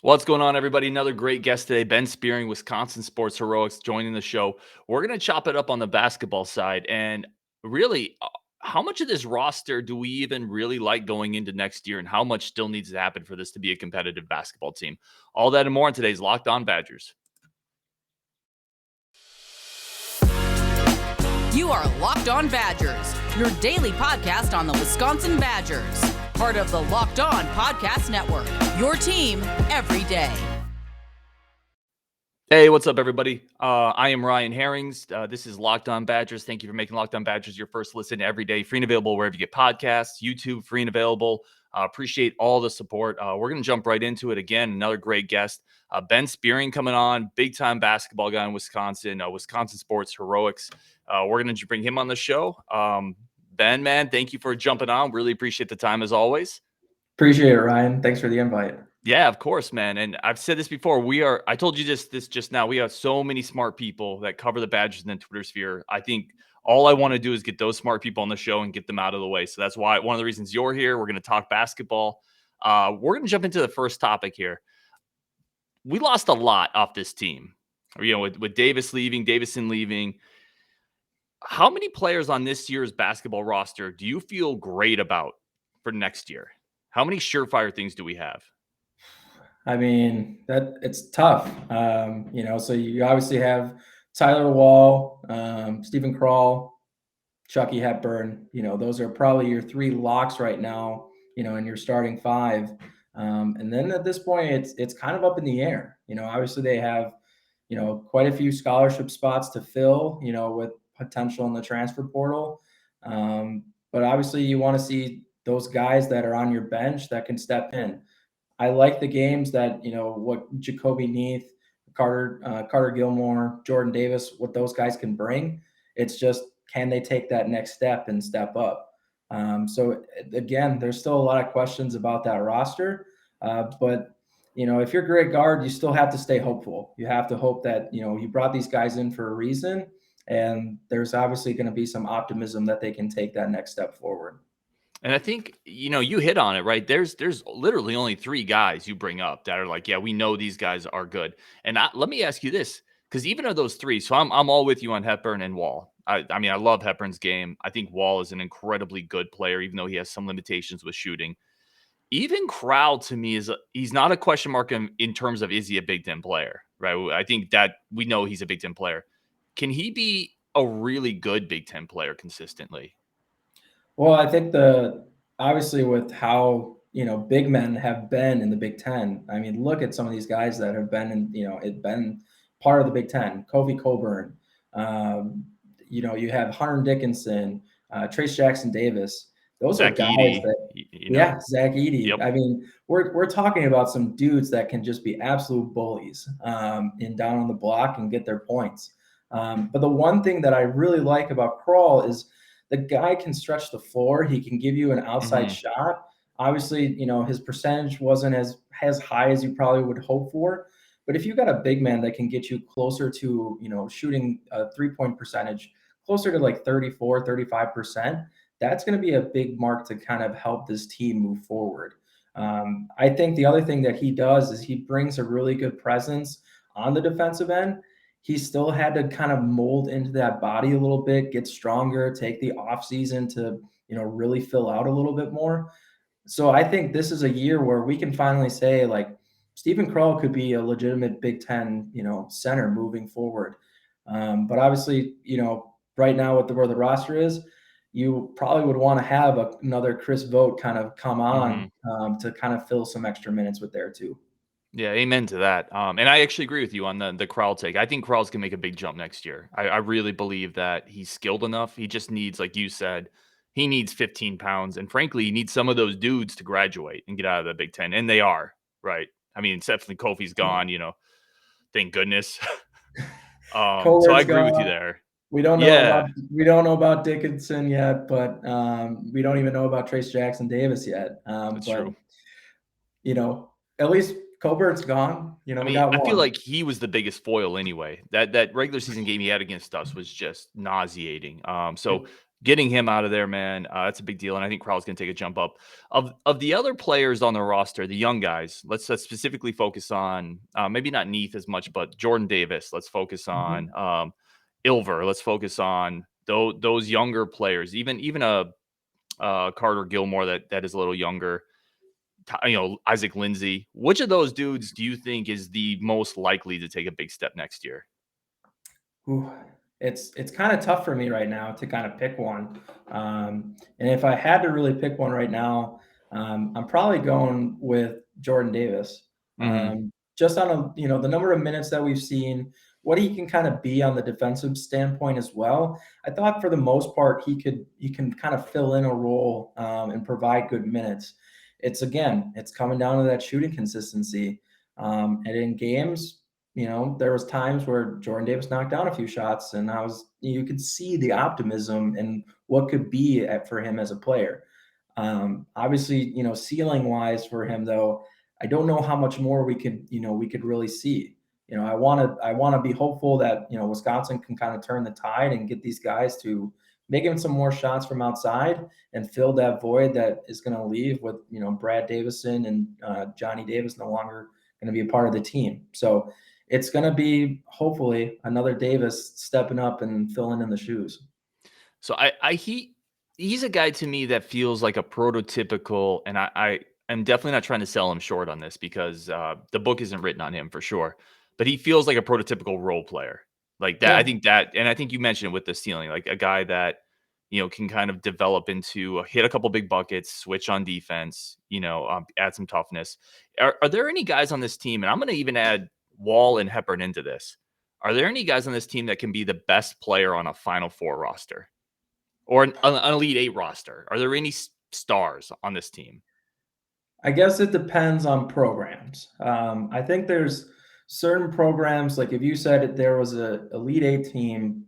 What's going on, everybody? Another great guest today. Ben Spiering, Wisconsin Sports Heroics, joining the show. We're going to chop it up on the basketball side. And really, how much of this roster do we even really like going into next year? And how much still needs to happen for this to be a competitive basketball team? All that and more in today's Locked On Badgers. You are Locked On Badgers, your daily podcast on the Wisconsin Badgers. Part of the Locked On Podcast Network, your team every day. Hey, what's up, everybody? I am Ryan Herrings. This is Locked On Badgers. Thank you for making Locked On Badgers your first listen every day. Free and available wherever you get podcasts, YouTube, free and available. Appreciate all the support. We're going to jump right into it again. Another great guest, Ben Spiering, coming on, big-time basketball guy in Wisconsin, Wisconsin Sports Heroics. We're going to bring him on the show. Ben, man, thank you for jumping on. Really appreciate the time as always. Appreciate it, Ryan. Thanks for the invite. Yeah, of course, man. And I've said this before. I told you this just now. We have so many smart people that cover the Badgers in the Twitter sphere. I think all I want to do is get those smart people on the show and get them out of the way. So that's why one of the reasons you're here. We're going to talk basketball. We're going to jump into the first topic here. We lost a lot off this team, with Davison leaving. How many players on this year's basketball roster do you feel great about for next year? How many surefire things do we have? I mean, that it's tough. So you obviously have Tyler Wahl, Stephen Crowl, Chucky Hepburn. Those are probably your three locks right now, in your starting five. And then at this point, it's kind of up in the air. Obviously they have, quite a few scholarship spots to fill, with potential in the transfer portal. But obviously you want to see those guys that are on your bench that can step in. I like the games that, what Jacoby Neath, Carter Gilmore, Jordan Davis, what those guys can bring. It's just, can they take that next step and step up? So again, there's still a lot of questions about that roster. But if you're Greg Gard, you still have to stay hopeful. You have to hope that, you brought these guys in for a reason. And there's obviously going to be some optimism that they can take that next step forward. And I think, you hit on it, right? There's literally only three guys you bring up that are like, yeah, we know these guys are good. And let me ask you this, because even of those three, so I'm all with you on Hepburn and Wahl. I mean, I love Hepburn's game. I think Wahl is an incredibly good player, even though he has some limitations with shooting. Even Crowl, to me, he's not a question mark in terms of, is he a Big Ten player, right? I think that we know he's a Big Ten player. Can he be a really good Big Ten player consistently? Well, I think obviously with how, big men have been in the Big Ten. I mean, look at some of these guys that have been been part of the Big Ten. Kofi Coburn, you have Hunter Dickinson, Trace Jackson Davis. Those Zach are guys Edey, that, Zach Edey. Yep. I mean, we're talking about some dudes that can just be absolute bullies in down on the block and get their points. But the one thing that I really like about Crowl is the guy can stretch the floor. He can give you an outside shot. Obviously, his percentage wasn't as high as you probably would hope for. But if you got a big man that can get you closer to, shooting a 3-point percentage closer to like 34, 35%, that's going to be a big mark to kind of help this team move forward. I think the other thing that he does is he brings a really good presence on the defensive end. He still had to kind of mold into that body a little bit, get stronger, take the off season to, really fill out a little bit more. So I think this is a year where we can finally say, like, Stephen Crowl could be a legitimate Big Ten, center moving forward. But obviously, right now with where the roster is, you probably would want to have another Chris Vogt kind of come on to kind of fill some extra minutes with there too. Yeah, amen to that. And I actually agree with you on the Crowl take. I think Crowl's going to make a big jump next year. I really believe that he's skilled enough. He just needs, like you said, he needs 15 pounds. And frankly, he needs some of those dudes to graduate and get out of the Big Ten. And they are, right? I mean, definitely Kofi's gone, thank goodness. So I agree with you there. We don't know about Dickinson yet, but we don't even know about Trace Jackson Davis yet. That's true. At least Coburn's gone. I feel like he was the biggest foil anyway. That regular season game he had against us was just nauseating. So getting him out of there, man, that's a big deal, and I think Crowell's going to take a jump up. Of the other players on the roster, the young guys, let's specifically focus on maybe not Neath as much, but Jordan Davis. Let's focus on Ilver. Let's focus on those younger players, even a Carter Gilmore that is a little younger. Isaac Lindsay. Which of those dudes do you think is the most likely to take a big step next year? Ooh, it's kind of tough for me right now to kind of pick one. And if I had to really pick one right now, I'm probably going with Jordan Davis. Just on the number of minutes that we've seen, what he can kind of be on the defensive standpoint as well. I thought for the most part he can kind of fill in a role and provide good minutes. It's coming down to that shooting consistency. And in games, there was times where Jordan Davis knocked down a few shots, and you could see the optimism and what could be for him as a player. Obviously, ceiling wise for him though, I don't know how much more we could really see. I want to be hopeful that Wisconsin can kind of turn the tide and get these guys to making some more shots from outside and fill that void that is going to leave with Brad Davison and Johnny Davis no longer going to be a part of the team. So it's going to be hopefully another Davis stepping up and filling in the shoes. So he's a guy to me that feels like a prototypical, and I am definitely not trying to sell him short on this because the book isn't written on him for sure, but he feels like a prototypical role player like that. Yeah. And I think you mentioned it with the ceiling, like a guy that, can kind of develop into hit a couple big buckets, switch on defense, add some toughness. Are there any guys on this team? And I'm going to even add Wahl and Hepburn into this. Are there any guys on this team that can be the best player on a Final Four roster or an Elite Eight roster? Are there any stars on this team? I guess it depends on programs. I think there's certain programs, like if you said there was a Elite Eight team,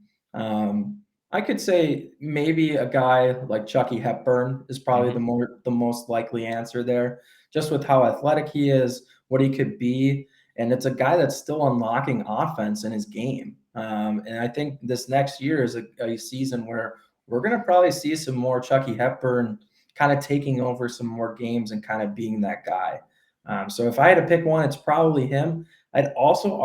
I could say maybe a guy like Chucky Hepburn is probably the most likely answer there, just with how athletic he is, what he could be. And it's a guy that's still unlocking offense in his game. And I think this next year is a season where we're going to probably see some more Chucky Hepburn kind of taking over some more games and kind of being that guy. So if I had to pick one, it's probably him. I'd also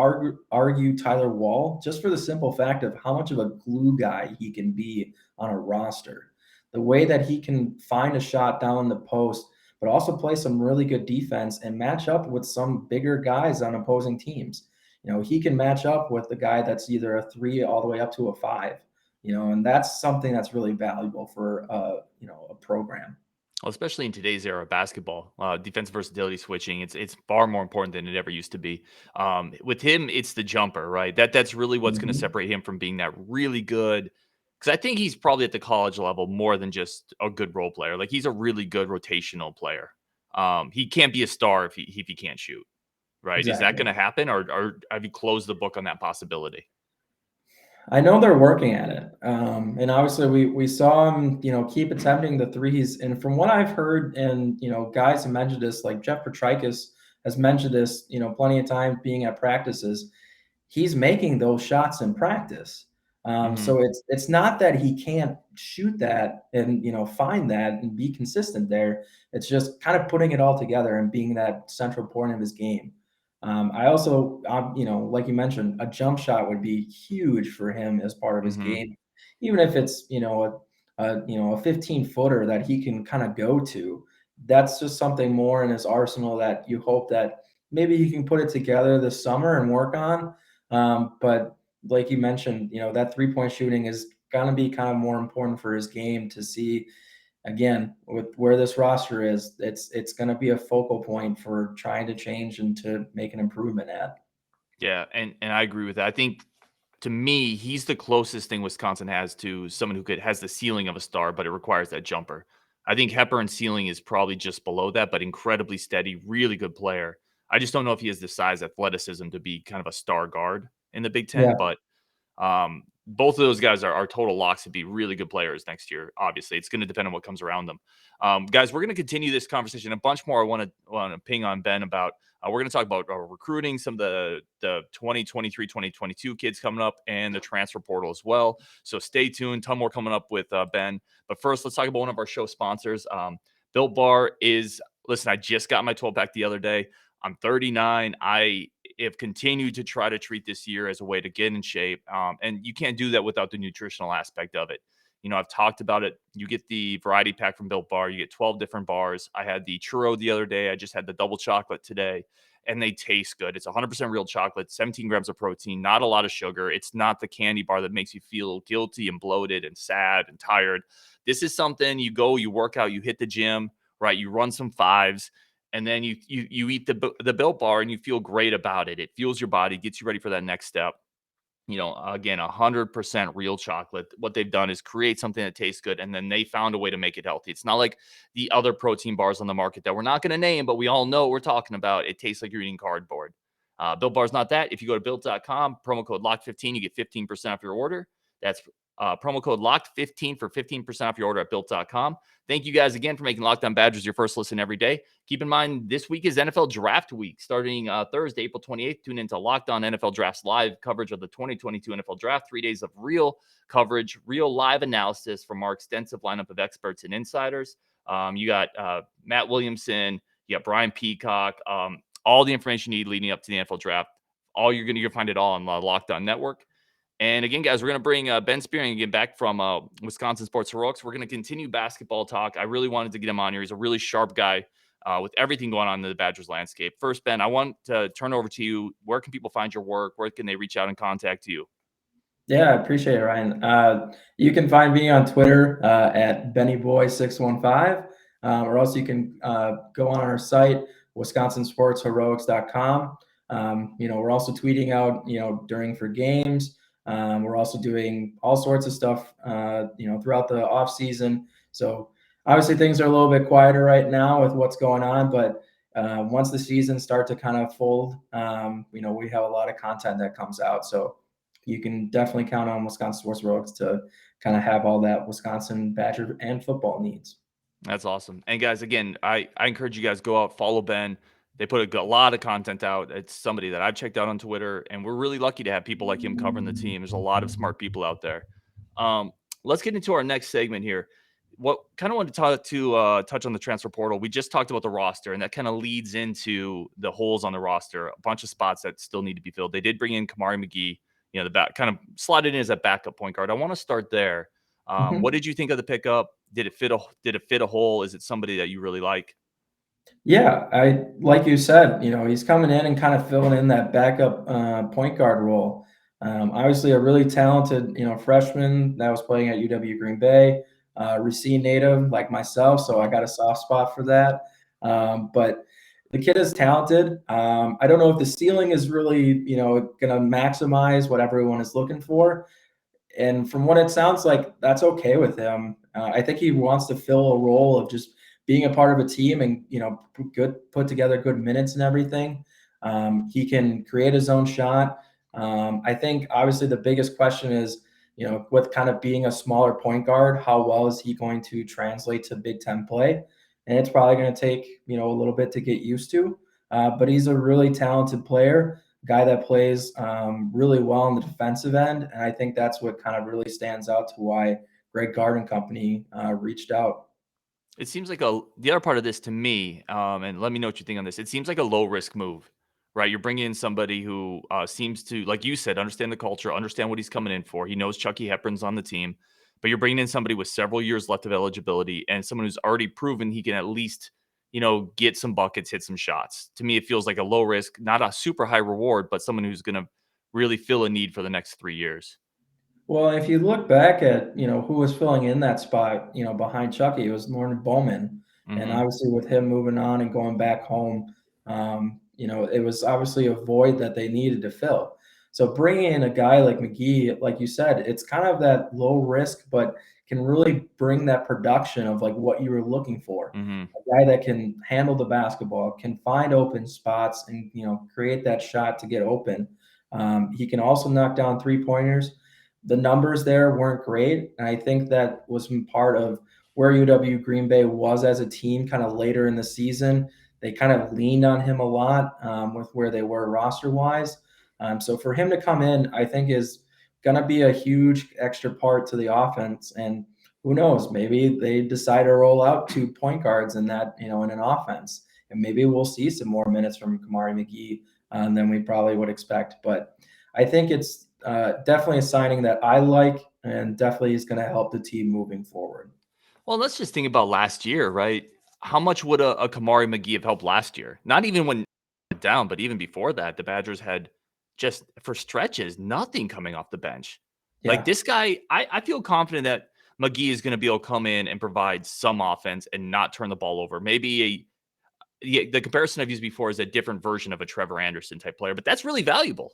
argue Tyler Wahl, just for the simple fact of how much of a glue guy he can be on a roster. The way that he can find a shot down in the post, but also play some really good defense and match up with some bigger guys on opposing teams. He can match up with the guy that's either a 3 all the way up to a 5. And that's something that's really valuable for a program. Well, especially in today's era of basketball, defensive versatility switching, it's far more important than it ever used to be. With him, it's the jumper, right? That's really what's going to separate him from being that really good. Because I think he's probably at the college level more than just a good role player. Like he's a really good rotational player. He can't be a star if he can't shoot, right? Exactly. Is that going to happen, or have you closed the book on that possibility? I know they're working at it. And obviously we saw him, keep attempting the threes. And from what I've heard, and, guys have mentioned this, like Jeff Petrikis has mentioned this, plenty of times being at practices, he's making those shots in practice. So it's not that he can't shoot that and, find that and be consistent there. It's just kind of putting it all together and being that central point of his game. I also, like you mentioned, a jump shot would be huge for him as part of his game, even if it's, a 15-footer that he can kind of go to. That's just something more in his arsenal that you hope that maybe he can put it together this summer and work on. But like you mentioned, that 3-point shooting is going to be kind of more important for his game to see. Again, with where this roster is, it's going to be a focal point for trying to change and to make an improvement at. Yeah, and I agree with that. I think to me, he's the closest thing Wisconsin has to someone who has the ceiling of a star, but it requires that jumper. I think Hepburn's ceiling is probably just below that, but incredibly steady, really good player. I just don't know if he has the size athleticism to be kind of a star guard in the Big Ten, Yeah. but both of those guys are total locks to be really good players next year. Obviously, it's going to depend on what comes around them. Guys, we're going to continue this conversation. A bunch more I want to ping on Ben about. We're going to talk about recruiting, some of the 2023, 2022 kids coming up, and the transfer portal as well. So stay tuned. Ton more coming up with Ben. But first, let's talk about one of our show sponsors. Built Bar is, listen, I just got my 12-pack the other day. I'm 39. I have continued to try to treat this year as a way to get in shape. And you can't do that without the nutritional aspect of it. You know, I've talked about it. You get the variety pack from Built Bar. You get 12 different bars. I had the churro the other day. I just had the double chocolate today, and they taste good. It's 100% real chocolate, 17 grams of protein, not a lot of sugar. It's not the candy bar that makes you feel guilty and bloated and sad and tired. This is something you go, you work out, you hit the gym, right? You run some fives, and then you eat the Built Bar and you feel great about it. It fuels your body, gets you ready for that next step. You know, again, 100% real chocolate. What they've done is create something that tastes good, and then they found a way to make it healthy. It's not like the other protein bars on the market that we're not going to name, but we all know what we're talking about. It tastes like you're eating cardboard. Built Bar's not that. If you go to built.com, promo code LOCKED15, you get 15% off your order. That's promo code LOCKED15 for 15% off your order at built.com. Thank you guys again for making Locked On Badgers your first listen every day. Keep in mind, this week is NFL Draft Week. Starting Thursday, April 28th, tune into Locked On NFL Drafts live coverage of the 2022 NFL Draft. 3 days of real coverage, real live analysis from our extensive lineup of experts and insiders. You got Matt Williamson, you got Brian Peacock, all the information you need leading up to the NFL Draft. You're going to find it all on the Locked On Network. And again, guys, we're going to bring Ben Spiering again back from Wisconsin Sports Heroics. We're going to continue basketball talk. I really wanted to get him on here. He's a really sharp guy with everything going on in the Badgers landscape. First, Ben, I want to turn over to you. Where can people find your work? Where can they reach out and contact you? Yeah, I appreciate it, Ryan. You can find me on Twitter at BennyBoy615, or else you can go on our site, WisconsinSportsHeroics.com. We're also tweeting out, during for games. We're also doing all sorts of stuff, throughout the off season. So obviously things are a little bit quieter right now with what's going on, but once the season starts to kind of fold, we have a lot of content that comes out. So you can definitely count on Wisconsin Sports Heroics to kind of have all that Wisconsin Badger and football needs. That's awesome. And guys, again, I encourage you guys, go out, follow Ben. They put a lot of content out. It's somebody that I've checked out on Twitter, and we're really lucky to have people like him covering the team. There's a lot of smart people out there. Let's get into our next segment here. What kind of wanted to touch on the transfer portal. We just talked about the roster, and that kind of leads into the holes on the roster. A bunch of spots that still need to be filled. They did bring in Kamari McGee, the back kind of slotted in as a backup point guard. I want to start there. What did you think of the pickup? Did it fit a hole? Is it somebody that you really like? Yeah, like you said, he's coming in and kind of filling in that backup point guard role. Obviously, a really talented, freshman that was playing at UW Green Bay, Racine native like myself, so I got a soft spot for that. But the kid is talented. I don't know if the ceiling is really, going to maximize what everyone is looking for. And from what it sounds like, that's okay with him. I think he wants to fill a role of just being a part of a team and, put together good minutes and everything. He can create his own shot. I think obviously the biggest question is, with kind of being a smaller point guard, how well is he going to translate to Big Ten play? And it's probably going to take, a little bit to get used to. But he's a really talented player, guy that plays really well on the defensive end. And I think that's what kind of really stands out to why Greg Gard and company reached out. It seems like the other part of this to me, and let me know what you think on this. It seems like a low risk move, right? You're bringing in somebody who seems to, like you said, understand the culture, understand what he's coming in for. He knows Chucky Hepburn's on the team, but you're bringing in somebody with several years left of eligibility and someone who's already proven he can at least, get some buckets, hit some shots. To me, it feels like a low risk, not a super high reward, but someone who's going to really fill a need for the next 3 years. Well, if you look back at, who was filling in that spot, behind Chucky, it was Norman Bowman. Mm-hmm. And obviously with him moving on and going back home, it was obviously a void that they needed to fill. So bringing in a guy like McGee, like you said, it's kind of that low risk, but can really bring that production of like what you were looking for. Mm-hmm. A guy that can handle the basketball, can find open spots and, create that shot to get open. He can also knock down 3-pointers. the numbers there weren't great. And I think that was part of where UW Green Bay was as a team kind of later in the season. They kind of leaned on him a lot with where they were roster-wise. So for him to come in, I think is going to be a huge extra part to the offense. And who knows, maybe they decide to roll out 2 point guards in that, in an offense. And maybe we'll see some more minutes from Kamari McGee than we probably would expect. But I think it's definitely a signing that I like and definitely is going to help the team moving forward. Well, let's just think about last year, right? How much would a Kamari McGee have helped last year? Not even when down, but even before that, the Badgers had just for stretches nothing coming off the bench. Like Yeah. this guy, I feel confident that McGee is going to be able to come in and provide some offense and not turn the ball over. Maybe the comparison I've used before is a different version of a Trevor Anderson type player, but that's really valuable.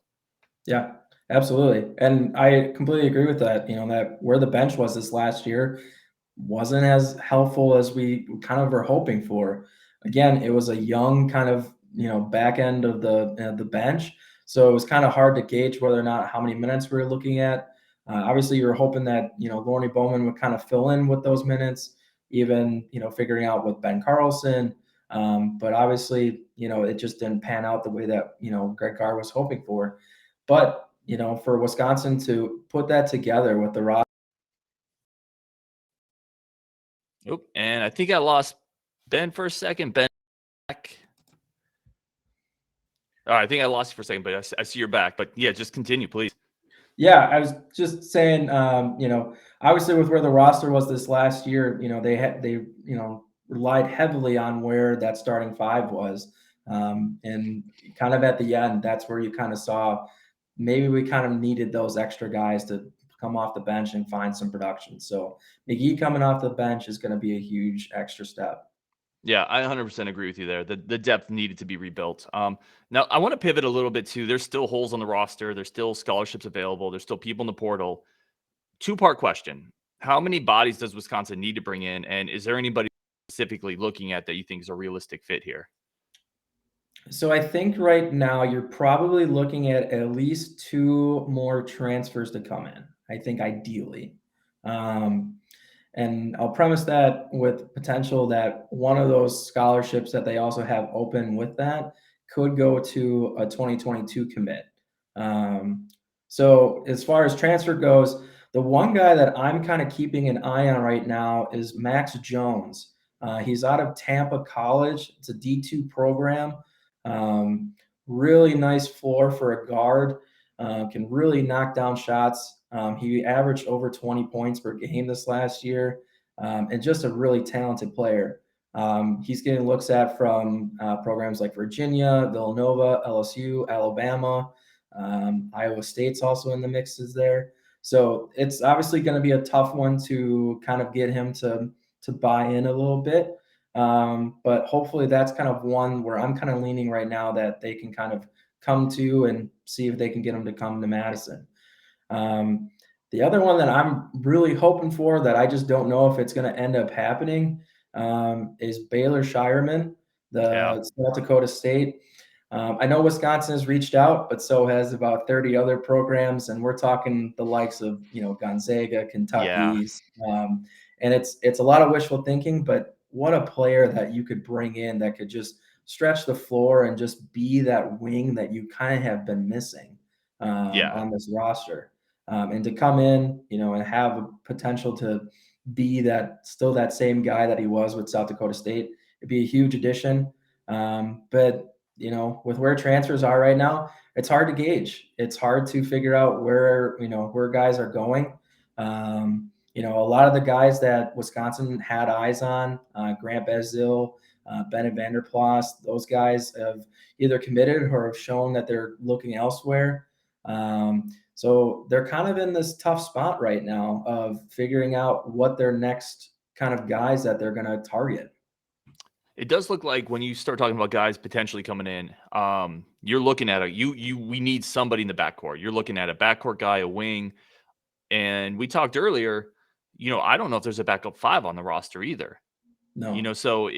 Yeah, absolutely. And I completely agree with that. That where the bench was this last year wasn't as helpful as we kind of were hoping for. Again, it was a young kind of, back end of the bench. So it was kind of hard to gauge whether or not how many minutes we were looking at. Obviously, you were hoping that, Lorne Bowman would kind of fill in with those minutes, even, figuring out with Ben Carlson. But obviously, it just didn't pan out the way that, Greg Gard was hoping for. But, for Wisconsin to put that together with the roster. Oop, and I think I lost Ben for a second. Ben back. All right, I think I lost you for a second, but I see you're back. But yeah, just continue, please. Yeah, I was just saying, obviously with where the roster was this last year, they relied heavily on where that starting 5 was. And kind of at the end, that's where you kind of saw maybe we kind of needed those extra guys to come off the bench and find some production. So McGee coming off the bench is going to be a huge extra step. Yeah, I 100% agree with you there. The depth needed to be rebuilt. Now, I want to pivot a little bit too. There's still holes on the roster. There's still scholarships available. There's still people in the portal. 2-part question. How many bodies does Wisconsin need to bring in? And is there anybody specifically looking at that you think is a realistic fit here? So I think right now you're probably looking at least 2 more transfers to come in. I think ideally. And I'll premise that with potential that one of those scholarships that they also have open with that could go to a 2022 commit. So as far as transfer goes, the one guy that I'm kind of keeping an eye on right now is Max Jones. He's out of Tampa College. It's a D2 program. Really nice floor for a guard. Can really knock down shots. He averaged over 20 points per game this last year, and just a really talented player. He's getting looks at from programs like Virginia, Villanova, LSU, Alabama. Iowa State's also in the mixes there. So it's obviously going to be a tough one to kind of get him to buy in a little bit. But hopefully that's kind of one where I'm kind of leaning right now that they can kind of come to and see if they can get him to come to Madison. The other one that I'm really hoping for that I just don't know if it's going to end up happening is Baylor Shireman, South Dakota State. I know Wisconsin has reached out, but so has about 30 other programs, and we're talking the likes of Gonzaga, Kentucky, and it's a lot of wishful thinking. But what a player that you could bring in that could just stretch the floor and just be that wing that you kind of have been missing on this roster. And to come in, and have a potential to be that same guy that he was with South Dakota State, it'd be a huge addition. But with where transfers are right now, it's hard to gauge. It's hard to figure out where guys are going. A lot of the guys that Wisconsin had eyes on, Grant Bezil, Bennett Vanderplas, those guys have either committed or have shown that they're looking elsewhere. So they're kind of in this tough spot right now of figuring out what their next kind of guys that they're going to target. It does look like when you start talking about guys potentially coming in, you're looking at we need somebody in the backcourt. You're looking at a backcourt guy, a wing. And we talked earlier, I don't know if there's a backup 5 on the roster either. No. So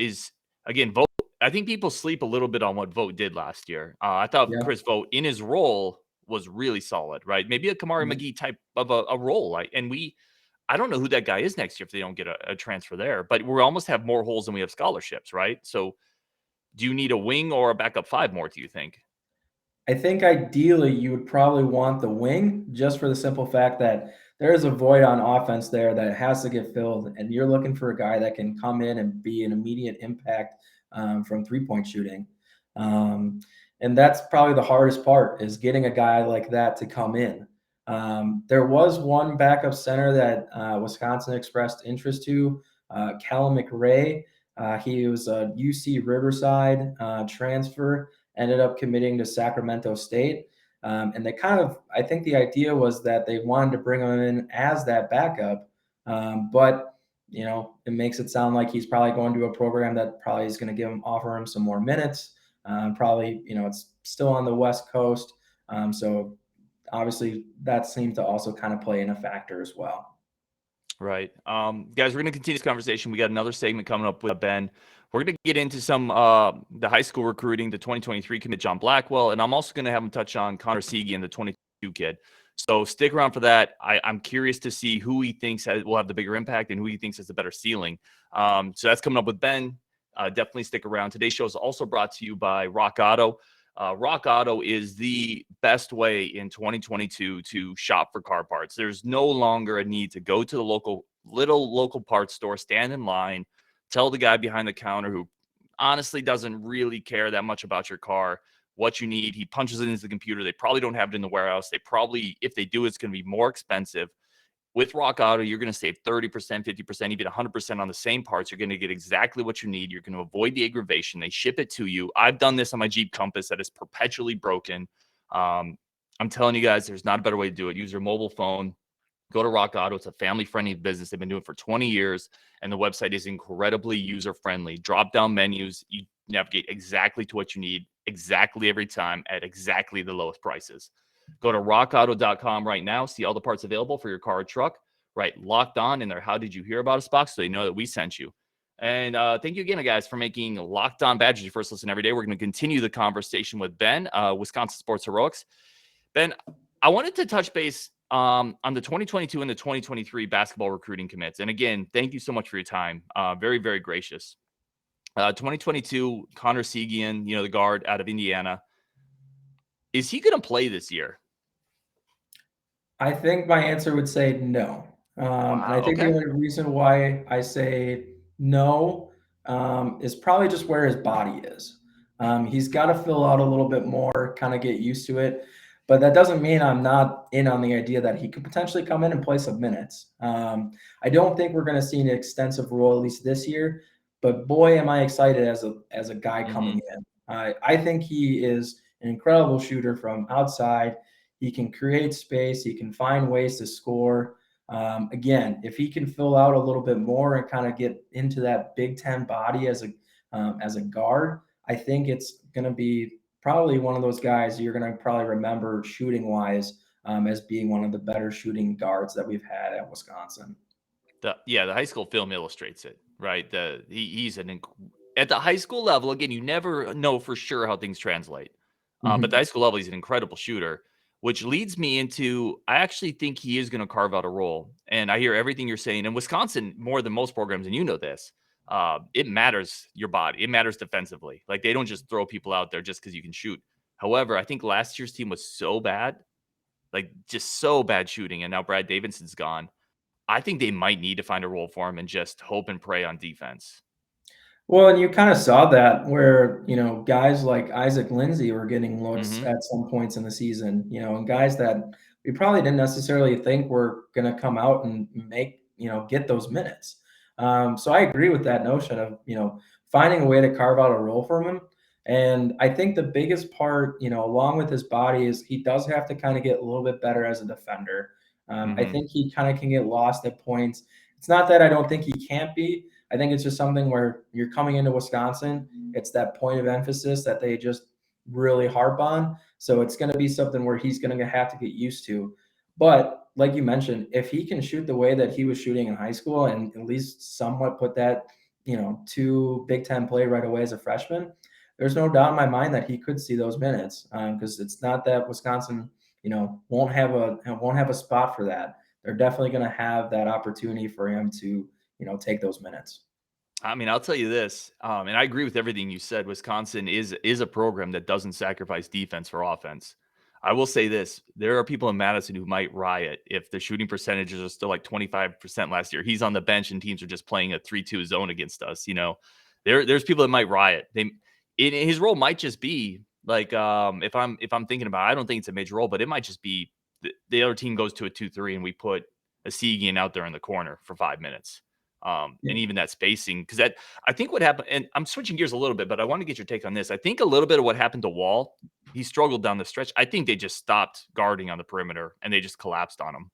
Vogt, I think people sleep a little bit on what Vogt did last year. I thought Chris Vogt in his role was really solid, right? Maybe a Kamari McGee type of a role. I don't know who that guy is next year if they don't get a transfer there, but we almost have more holes than we have scholarships, right? So do you need a wing or a backup 5 more, do you think? I think ideally you would probably want the wing just for the simple fact that there is a void on offense there that has to get filled. And you're looking for a guy that can come in and be an immediate impact from 3-point shooting. And that's probably the hardest part is getting a guy like that to come in. There was one backup center that Wisconsin expressed interest to, Callum McRae. He was a UC Riverside transfer, ended up committing to Sacramento State. And they I think the idea was that they wanted to bring him in as that backup. But, it makes it sound like he's probably going to a program that probably is going to offer him some more minutes. Probably, it's still on the West Coast. So obviously that seemed to also kind of play in a factor as well. Right. Guys, we're going to continue this conversation. We got another segment coming up with Ben. We're going to get into some the high school recruiting, the 2023 commit John Blackwell, and I'm also going to have him touch on Connor Essegian, the 22 kid. So stick around for that. I'm curious to see who he thinks will have the bigger impact and who he thinks has the better ceiling. So that's coming up with Ben. Definitely stick around. Today's show is also brought to you by Rock Auto. Rock Auto is the best way in 2022 to shop for car parts. There's no longer a need to go to the local parts store, stand in line, tell the guy behind the counter who honestly doesn't really care that much about your car what you need. He punches it into the computer. They probably don't have it in the warehouse. If they do, it's going to be more expensive. With Rock Auto, you're going to save 30%, 50%, even 100% on the same parts. You're going to get exactly what you need. You're going to avoid the aggravation. They ship it to you. I've done this on my Jeep Compass that is perpetually broken. I'm telling you guys, there's not a better way to do it. Use your mobile phone. Go to Rock Auto. It's a family-friendly business. They've been doing it for 20 years, and the website is incredibly user-friendly. Drop-down menus. You navigate exactly to what you need, exactly every time at exactly the lowest prices. Go to rockauto.com right now. See all the parts available for your car or truck. Right, Locked On in their How Did You Hear About Us box so they know that we sent you. And thank you again, guys, for making Locked On Badgers your first listen every day. We're going to continue the conversation with Ben, Wisconsin Sports Heroics. Ben, I wanted to touch base on the 2022 and the 2023 basketball recruiting commits. And again, thank you so much for your time. Very, very gracious. 2022, Connor Essegian, the guard out of Indiana. Is he going to play this year? I think my answer would say no. Wow, and I think the only reason why I say no is probably just where his body is. He's got to fill out a little bit more, kind of get used to it. But that doesn't mean I'm not in on the idea that he could potentially come in and play some minutes. I don't think we're going to see an extensive role, at least this year. But boy, am I excited as a guy coming in. I think he is an incredible shooter from outside. He can create space. He can find ways to score. Again, if he can fill out a little bit more and kind of get into that Big Ten body as a guard, I think it's going to be probably one of those guys you're going to probably remember shooting wise as being one of the better shooting guards that we've had at Wisconsin. The high school film illustrates it, right? He's at the high school level. Again, you never know for sure how things translate, but at the high school level, he's an incredible shooter. Which leads me into, I actually think he is going to carve out a role. And I hear everything you're saying. And Wisconsin, more than most programs, and you know this, it matters your body. It matters defensively. Like, they don't just throw people out there just because you can shoot. However, I think last year's team was so bad, like just so bad shooting. And now Brad Davidson's gone. I think they might need to find a role for him and just hope and pray on defense. Well, and you kind of saw that where, guys like Isaac Lindsey were getting looks at some points in the season, and guys that we probably didn't necessarily think were going to come out and get those minutes. So I agree with that notion of, finding a way to carve out a role for him. And I think the biggest part, along with his body is he does have to kind of get a little bit better as a defender. I think he kind of can get lost at points. It's not that I don't think he can't be. I think it's just something where you're coming into Wisconsin. It's that point of emphasis that they just really harp on. So it's going to be something where he's going to have to get used to. But like you mentioned, if he can shoot the way that he was shooting in high school and at least somewhat put that, to Big Ten play right away as a freshman, there's no doubt in my mind that he could see those minutes because it's not that Wisconsin, won't have a spot for that. They're definitely going to have that opportunity for him to, take those minutes. I mean, I'll tell you this, and I agree with everything you said. Wisconsin is a program that doesn't sacrifice defense for offense. I will say this: there are people in Madison who might riot if the shooting percentages are still like 25% last year. He's on the bench and teams are just playing a 3-2 zone against us. There's people that might riot. His role might just be like, if I'm thinking about it, I don't think it's a major role, but it might just be the other team goes to a 2-3 and we put Essegian out there in the corner for 5 minutes. And even that spacing, because I think what happened, and I'm switching gears a little bit, but I want to get your take on this. I think a little bit of what happened to Wahl, he struggled down the stretch. I think they just stopped guarding on the perimeter and they just collapsed on him.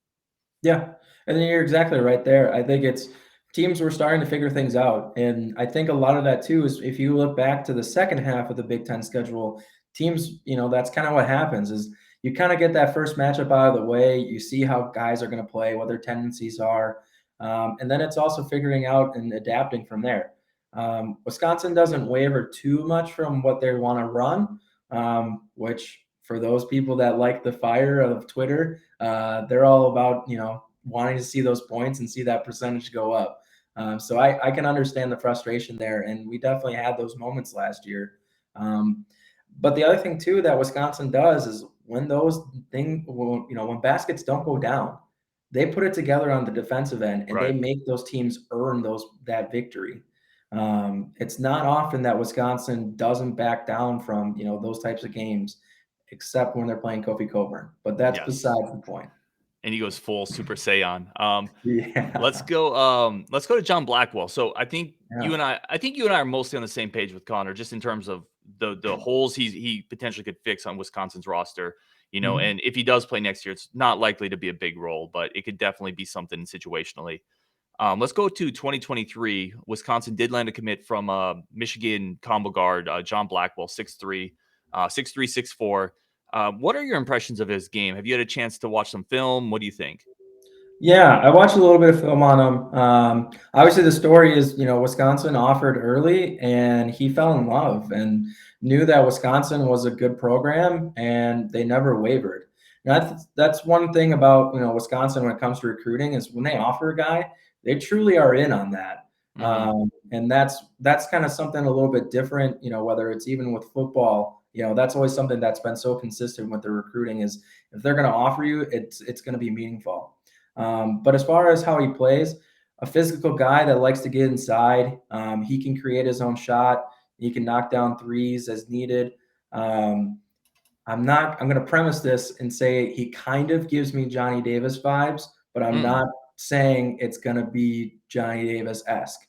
Yeah, and then you're exactly right there. I think it's teams were starting to figure things out, and I think a lot of that too is if you look back to the second half of the Big Ten schedule, teams, that's kind of what happens is you kind of get that first matchup out of the way. You see how guys are going to play, what their tendencies are. And then it's also figuring out and adapting from there. Wisconsin doesn't waver too much from what they want to run, which for those people that like the fire of Twitter, they're all about, wanting to see those points and see that percentage go up. So I can understand the frustration there. And we definitely had those moments last year. But the other thing too that Wisconsin does is when when baskets don't go down, they put it together on the defensive end and they make those teams earn that victory. It's not often that Wisconsin doesn't back down from, those types of games, except when they're playing Kofi Coburn. But that's besides the point. And he goes full Super Saiyan. Yeah. Let's go to John Blackwell. So I think you and I are mostly on the same page with Connor, just in terms of the holes he potentially could fix on Wisconsin's roster. And if he does play next year, it's not likely to be a big role, but it could definitely be something situationally. Let's go to 2023. Wisconsin did land a commit from Michigan combo guard, John Blackwell, 6'3", 6'4". What are your impressions of his game? Have you had a chance to watch some film? What do you think? Yeah, I watched a little bit of film on him. Obviously, the story is, Wisconsin offered early and he fell in love and knew that Wisconsin was a good program and they never wavered. That's one thing about, Wisconsin when it comes to recruiting is when they offer a guy, they truly are in on that. And that's kind of something a little bit different, whether it's even with football, that's always something that's been so consistent with the recruiting is if they're going to offer you, it's going to be meaningful. But as far as how he plays, a physical guy that likes to get inside, he can create his own shot. He can knock down threes as needed. I'm going to premise this and say he kind of gives me Johnny Davis vibes, but I'm not saying it's going to be Johnny Davis-esque.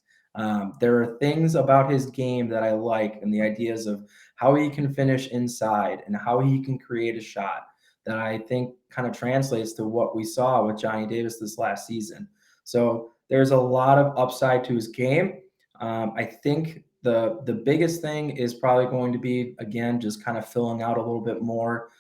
There are things about his game that I like and the ideas of how he can finish inside and how he can create a shot that I think kind of translates to what we saw with Johnny Davis this last season. So there's a lot of upside to his game. I think the biggest thing is probably going to be, again, just kind of filling out a little bit more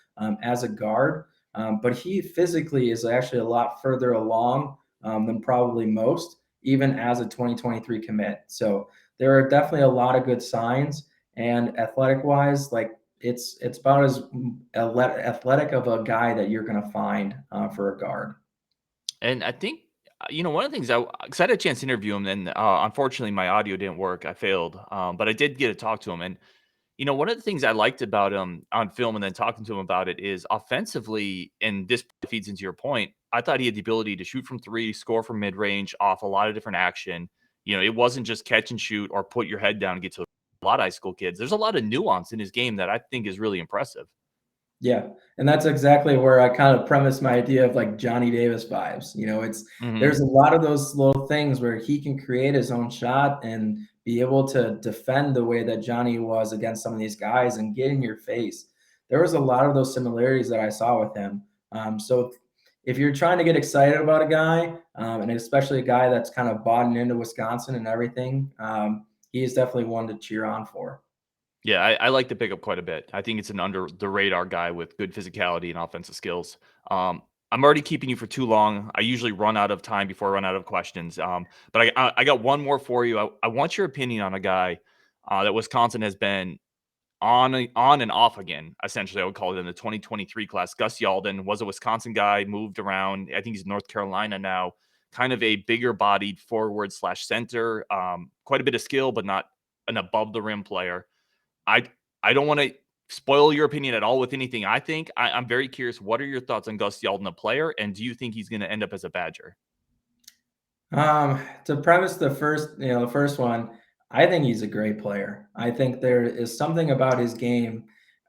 as a guard. But he physically is actually a lot further along than probably most, even as a 2023 commit. So there are definitely a lot of good signs. And athletic-wise, it's about as athletic of a guy that you're going to find for a guard. And I think, one of the things because I had a chance to interview him, and unfortunately my audio didn't work. I failed, but I did get to talk to him. And, one of the things I liked about him on film and then talking to him about it is offensively, and this feeds into your point, I thought he had the ability to shoot from three, score from mid-range off a lot of different action. It wasn't just catch and shoot or put your head down and get to a lot of high school kids. There's a lot of nuance in his game that I think is really impressive. Yeah. And that's exactly where I kind of premise my idea of Johnny Davis vibes. There's a lot of those little things where he can create his own shot and be able to defend the way that Johnny was against some of these guys and get in your face. There was a lot of those similarities that I saw with him. So if you're trying to get excited about a guy, and especially a guy that's kind of bought into Wisconsin and everything, he is definitely one to cheer on for. Yeah, I like the pickup quite a bit. I think it's an under the radar guy with good physicality and offensive skills. I'm already keeping you for too long. I usually run out of time before I run out of questions. But I got one more for you. I want your opinion on a guy that Wisconsin has been on and off again. Essentially, I would call it in the 2023 class. Gus Yalden was a Wisconsin guy, moved around. I think he's in North Carolina now. Kind of a bigger bodied forward / center. Quite a bit of skill, but not an above the rim player. I don't want to spoil your opinion at all with anything. I'm very curious. What are your thoughts on Gus Yalden, a player, and do you think he's going to end up as a Badger? To premise the first one, I think he's a great player. I think there is something about his game.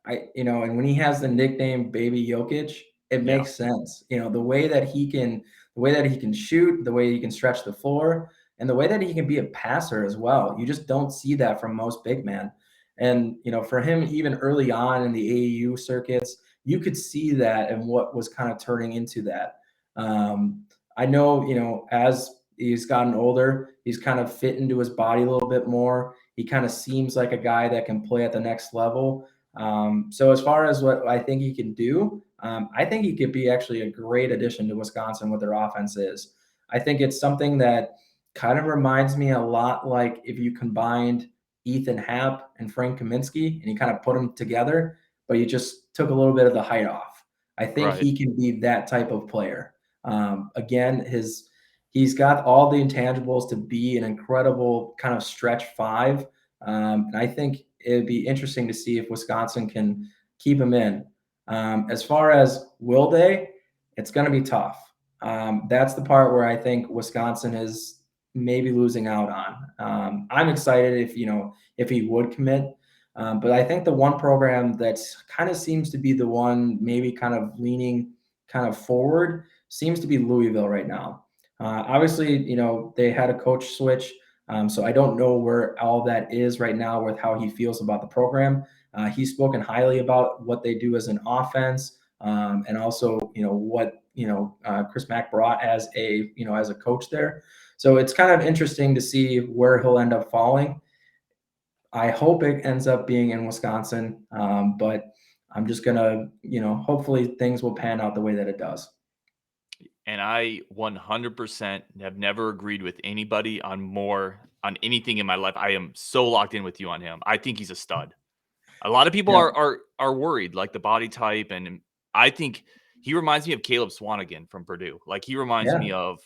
And when he has the nickname Baby Jokic, it Yeah, makes sense. The way that he can shoot, the way he can stretch the floor, and the way that he can be a passer as well. You just don't see that from most big men. And for him, even early on in the AAU circuits, you could see that and what was kind of turning into that. I know, as he's gotten older, he's kind of fit into his body a little bit more. He kind of seems like a guy that can play at the next level. So as far as what I think he can do, I think he could be actually a great addition to Wisconsin, what their offense is. I think it's something that kind of reminds me a lot like if you combined Ethan Happ and Frank Kaminsky and you kind of put them together, but you just took a little bit of the height off. I think right. he can be that type of player. Again, he's got all the intangibles to be an incredible kind of stretch five. And I think it'd be interesting to see if Wisconsin can keep him in. As far as will they, it's going to be tough. That's the part where I think Wisconsin is maybe losing out on. I'm excited if he would commit. But I think the one program that kind of seems to be the one maybe kind of leaning kind of forward seems to be Louisville right now. Obviously, they had a coach switch. So I don't know where all that is right now with how he feels about the program. He's spoken highly about what they do as an offense, and also, what Chris Mack brought as a coach there. So it's kind of interesting to see where he'll end up falling. I hope it ends up being in Wisconsin, but I'm just gonna, hopefully things will pan out the way that it does. And I 100% have never agreed with anybody on anything in my life. I am so locked in with you on him. I think he's a stud. A lot of people Yeah, are worried, like the body type, and I think he reminds me of Caleb Swanigan from Purdue. Like he reminds yeah. me of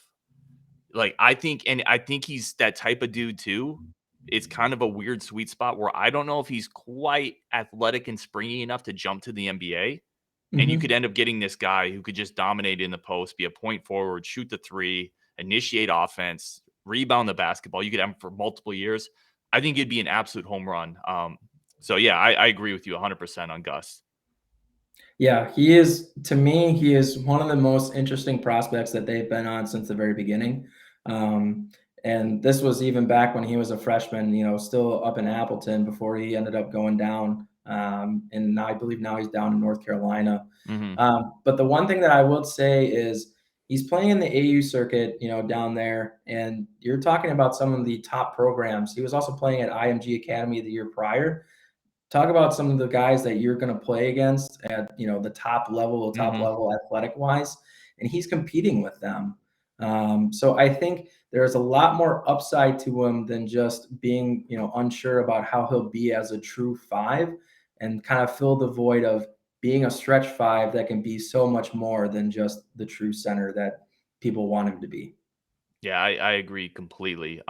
I think he's that type of dude too. It's kind of a weird sweet spot where I don't know if he's quite athletic and springy enough to jump to the NBA. And you could Hmm. end up getting this guy who could just dominate in the post, be a point forward, shoot the three, initiate offense, rebound the basketball. You could have him for multiple years. I think it'd be an absolute home run. So yeah, I agree with you 100% on Gus. Yeah, he is, to me, he is one of the most interesting prospects that they've been on since the very beginning. And this was even back when he was a freshman, still up in Appleton before he ended up going down. And now I believe now he's down in North Carolina. Hmm. But the one thing that I would say is he's playing in the AU circuit, down there. And you're talking about some of the top programs. He was also playing at IMG Academy the year prior. Talk about some of the guys that you're going to play against at the top Hmm. level athletic wise, and he's competing with them. So I think there's a lot more upside to him than just being unsure about how he'll be as a true five, and kind of fill the void of being a stretch five that can be so much more than just the true center that people want him to be. Yeah, I agree completely.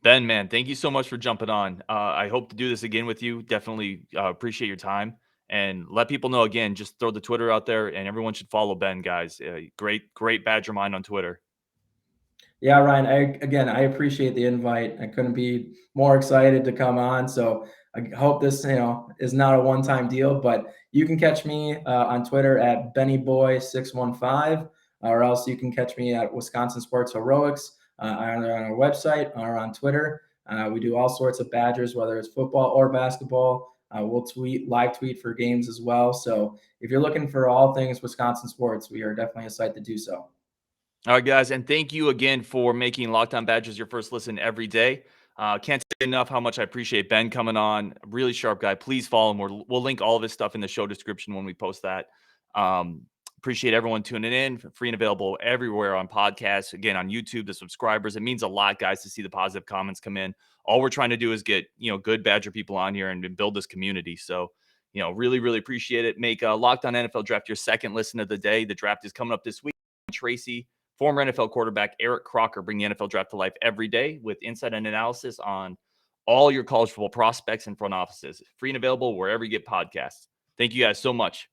Ben, man, thank you so much for jumping on. I hope to do this again with you. Definitely appreciate your time and let people know again. Just throw the Twitter out there, and everyone should follow Ben, guys. Great Badger mind on Twitter. Yeah, Ryan, I appreciate the invite. I couldn't be more excited to come on. So I hope this, is not a one-time deal, but you can catch me on Twitter at BennyBoy615, or else you can catch me at Wisconsin Sports Heroics, either on our website or on Twitter. We do all sorts of Badgers, whether it's football or basketball. We'll live tweet for games as well. So if you're looking for all things Wisconsin sports, we are definitely a site to do so. All right, guys, and thank you again for making Locked On Badgers your first listen every day. Can't say enough how much I appreciate Ben coming on. Really sharp guy. Please follow him. We'll link all of his stuff in the show description when we post that. Appreciate everyone tuning in. Free and available everywhere on podcasts. Again, on YouTube, the subscribers. It means a lot, guys, to see the positive comments come in. All we're trying to do is get, good Badger people on here and build this community. So, really, really appreciate it. Make Locked On NFL Draft your second listen of the day. The draft is coming up this week. Tracy, former NFL quarterback Eric Crocker, bring the NFL Draft to life every day with insight and analysis on all your college football prospects and front offices. Free and available wherever you get podcasts. Thank you guys so much.